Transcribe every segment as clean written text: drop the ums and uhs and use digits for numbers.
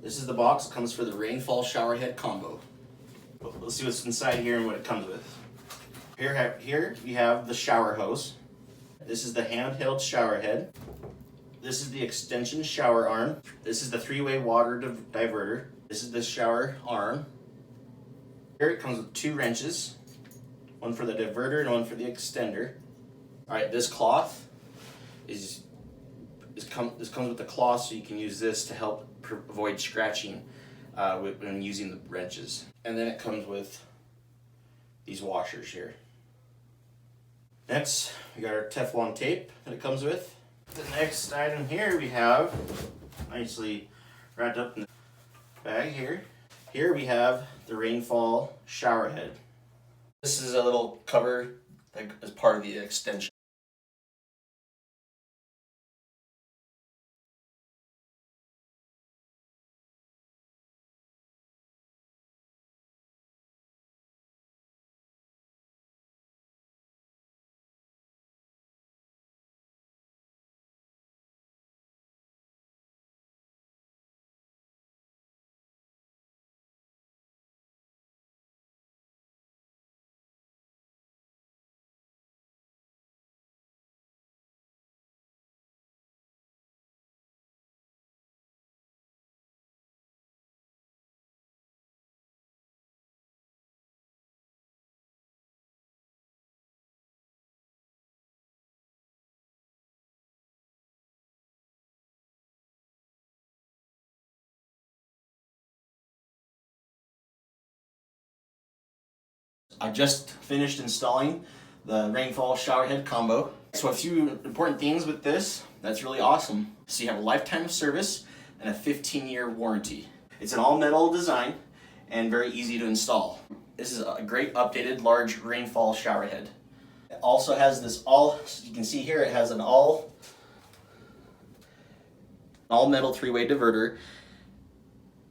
This is the box that comes for the Rainfall shower head combo. Let's see what's inside here and what it comes with. Here we have the shower hose. This is the handheld shower head. This is the extension shower arm. This is the 3-way water diverter. This is the shower arm. Here it comes with 2 wrenches, one for the diverter and one for the extender. All right, this cloth this comes with the cloth, so you can use this to help avoid scratching when using the wrenches. And then it comes with these washers here. Next, we got our Teflon tape that it comes with. The next item here we have, nicely wrapped up in the bag here. Here we have the Rainfall shower head. This is a little cover that is part of the extension. I just finished installing the Rainfall shower head combo. So a few important things with this that's really awesome. So you have a lifetime of service and a 15-year warranty. It's an all-metal design and very easy to install. This is a great updated large Rainfall shower head. It also has this you can see here, it has an all metal 3-way diverter,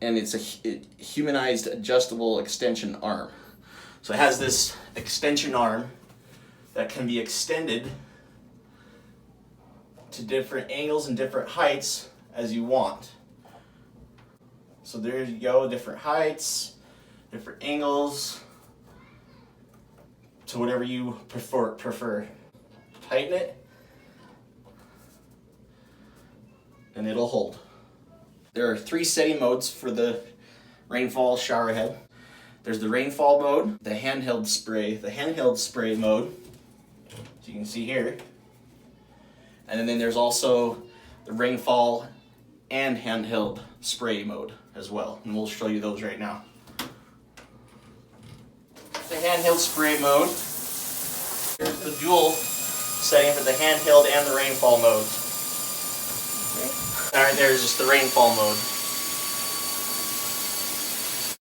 and it's a humanized adjustable extension arm. So it has this extension arm that can be extended to different angles and different heights as you want. So there you go, different heights, different angles, to whatever you prefer. Tighten it, and it'll hold. There are 3 setting modes for the Rainfall shower head. There's the Rainfall mode, the handheld spray mode, as you can see here. And then there's also the Rainfall and handheld spray mode as well, and we'll show you those right now. The handheld spray mode. Here's the dual setting for the handheld and the Rainfall modes. Okay. Alright, there's just the Rainfall mode.